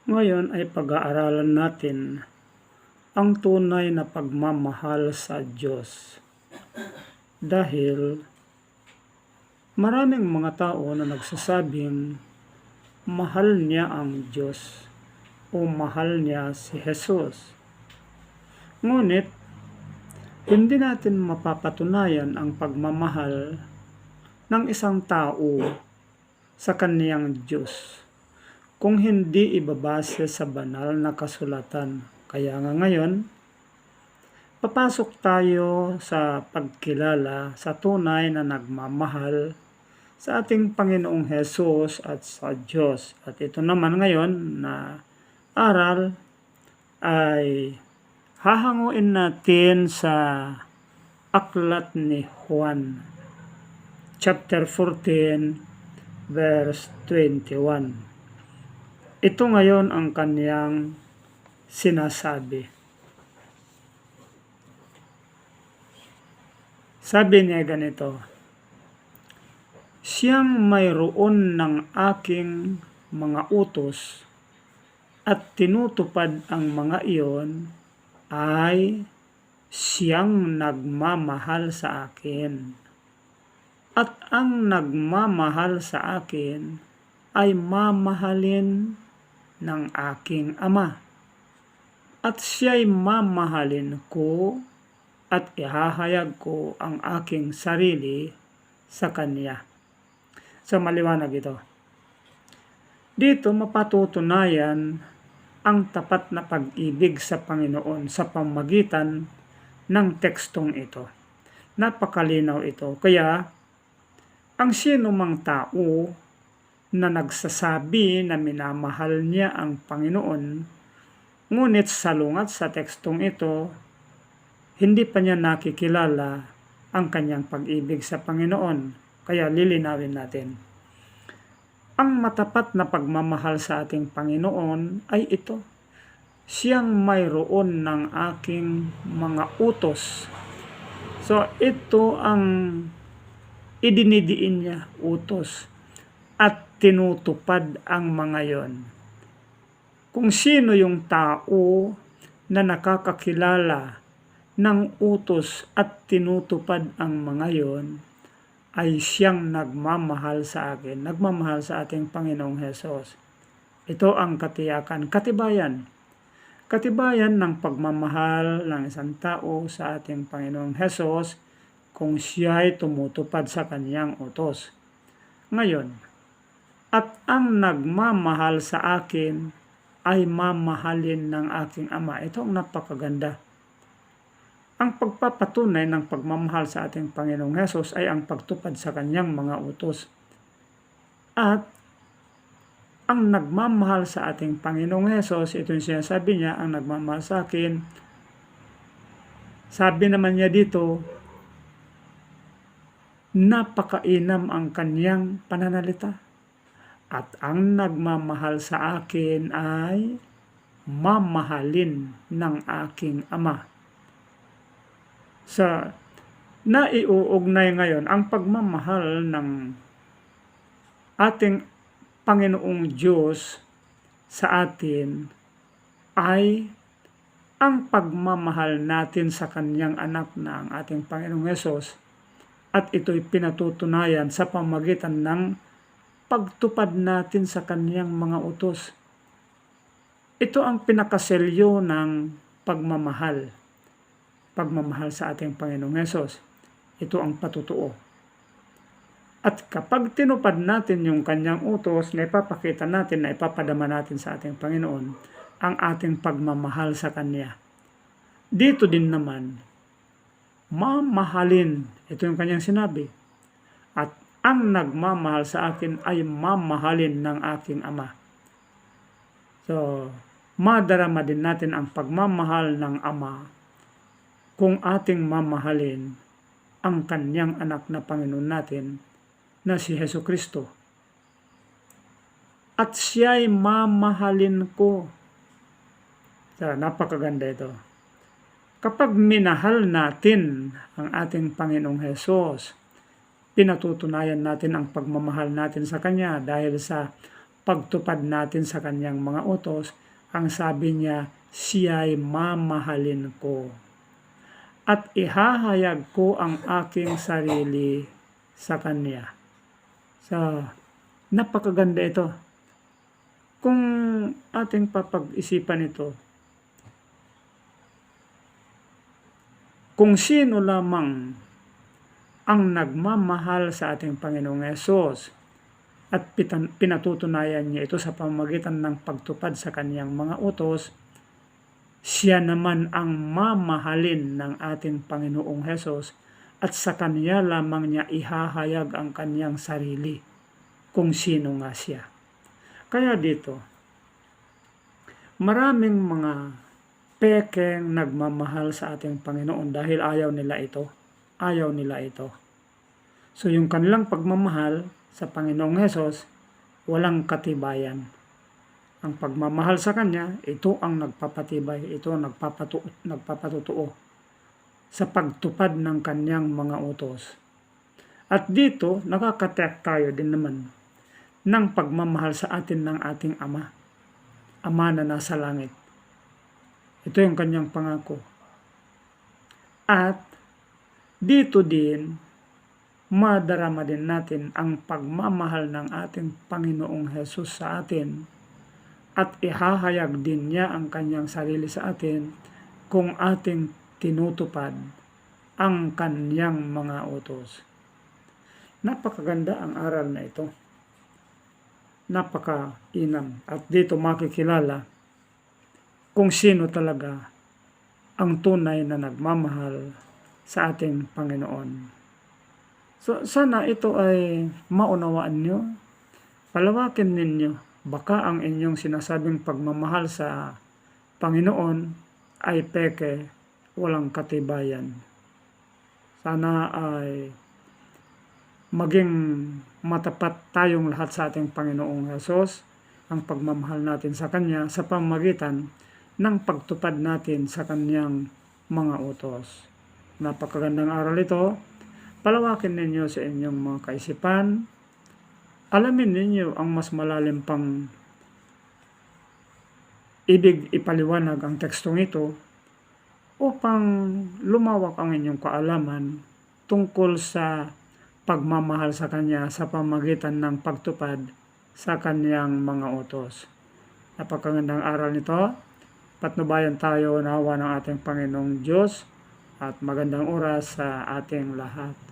Ngayon ay pag-aaralan natin ang tunay na pagmamahal sa Diyos. Dahil maraming mga tao na nagsasabing mahal niya ang Diyos o mahal niya si Jesus. Ngunit hindi natin mapapatunayan ang pagmamahal ng isang tao sa kaniyang Diyos kung hindi ibabase sa banal na kasulatan. Kaya nga ngayon, papasok tayo sa pagkilala sa tunay na nagmamahal sa ating Panginoong Hesus at sa Diyos. At ito naman ngayon na aral ay hahanguin natin sa aklat ni Juan, chapter 14, verse 21. Ito ngayon ang kaniyang sinasabi. Sabi niya ganito, "Siyang mayroon ng aking mga utos at tinutupad ang mga iyon ay siyang nagmamahal sa akin. At ang nagmamahal sa akin ay mamahalin ng aking Ama. At siya'y mamahalin ko at ihahayag ko ang aking sarili sa Kanya." So maliwanag ito. Dito mapatutunayan ang tapat na pag-ibig sa Panginoon sa pamamagitan ng tekstong ito. Napakalinaw ito. Kaya ang sino mang tao na nagsasabi na minamahal niya ang Panginoon, ngunit salungat sa tekstong ito, hindi pa niya nakikilala ang kanyang pag-ibig sa Panginoon. Kaya lilinawin natin. Ang matapat na pagmamahal sa ating Panginoon ay ito. Siyang mayroon ng aking mga utos. So ito ang idinidiin niya, utos. At tinutupad ang mga yon. Kung sino yung tao na nakakakilala ng utos at tinutupad ang mga yon, ay siyang nagmamahal sa akin, nagmamahal sa ating Panginoong Hesus. Ito ang katiyakan, katibayan. Katibayan ng pagmamahal ng isang tao sa ating Panginoong Hesus kung siya ay tumutupad sa kaniyang utos. Ngayon, at ang nagmamahal sa akin ay mamahalin ng aking Ama. Ito ang napakaganda. Ang pagpapatunay ng pagmamahal sa ating Panginoong Hesus ay ang pagtupad sa kanyang mga utos. At ang nagmamahal sa ating Panginoong Hesus, ito yung sinasabi niya, ang nagmamahal sa akin, sabi naman niya dito, napakainam ang kanyang pananalita. At ang nagmamahal sa akin ay mamahalin ng aking Ama. Sa naiuugnay ngayon, ang pagmamahal ng ating Panginoong Diyos sa atin ay ang pagmamahal natin sa Kanyang anak na ang ating Panginoong Hesus, at ito'y pinatutunayan sa pamamagitan ng pagtupad natin sa kaniyang mga utos. Ito ang pinakaselyo ng pagmamahal. Pagmamahal sa ating Panginoong Hesus. Ito ang patutuo. At kapag tinupad natin yung kanyang utos, na ipapakita natin, na ipapadama natin sa ating Panginoon, ang ating pagmamahal sa Kanya. Dito din naman, mamahalin. Ito yung kanyang sinabi. At ang nagmamahal sa akin ay mamahalin ng aking Ama. So, madarama din natin ang pagmamahal ng Ama kung ating mamahalin ang kanyang anak na Panginoon natin na si Hesukristo. At siya'y mamahalin ko. So, napakaganda ito. Kapag minahal natin ang ating Panginoong Hesus, pinatutunayan natin ang pagmamahal natin sa Kanya dahil sa pagtupad natin sa kanyang mga utos, ang sabi niya, siya'y mamahalin ko. At ihahayag ko ang aking sarili sa kanya. So, napakaganda ito. Kung ating papag-isipan ito, kung sino lamang ang nagmamahal sa ating Panginoong Hesus at pinatutunayan niya ito sa pamamagitan ng pagtupad sa kanyang mga utos, siya naman ang mamahalin ng ating Panginoong Hesus at sa kanya lamang niya ihahayag ang kanyang sarili kung sino nga siya. Kaya dito, maraming mga pekeng nagmamahal sa ating Panginoon dahil ayaw nila ito. Ayaw nila ito. So yung kanilang pagmamahal sa Panginoong Hesus, walang katibayan. Ang pagmamahal sa Kanya, ito ang nagpapatibay, ito ang nagpapatutuo sa pagtupad ng Kanyang mga utos. At dito, nakakatek tayo din naman ng pagmamahal sa atin ng ating Ama. Ama na nasa langit. Ito yung Kanyang pangako. At dito din, madarama din natin ang pagmamahal ng ating Panginoong Hesus sa atin at ihahayag din niya ang kanyang sarili sa atin kung ating tinutupad ang kanyang mga utos. Napakaganda ang aral na ito. Napakainam. At dito makikilala kung sino talaga ang tunay na nagmamahal sa ating Panginoon. So, sana ito ay maunawaan nyo, palawakin ninyo, baka ang inyong sinasabing pagmamahal sa Panginoon ay peke, walang katibayan. Sana ay maging matapat tayong lahat sa ating Panginoong Hesus, ang pagmamahal natin sa Kanya sa pamamagitan ng pagtupad natin sa Kanyang mga utos. Napakagandang aral ito. Palawakin ninyo sa inyong mga kaisipan. Alamin ninyo ang mas malalim pang ibig ipaliwanag ang tekstong ito upang lumawak ang inyong kaalaman tungkol sa pagmamahal sa Kanya sa pamamagitan ng pagtupad sa Kanyang mga utos. Napakagandang aral nito. Patnubayan tayo nawa ng ating Panginoong Diyos at magandang oras sa ating lahat.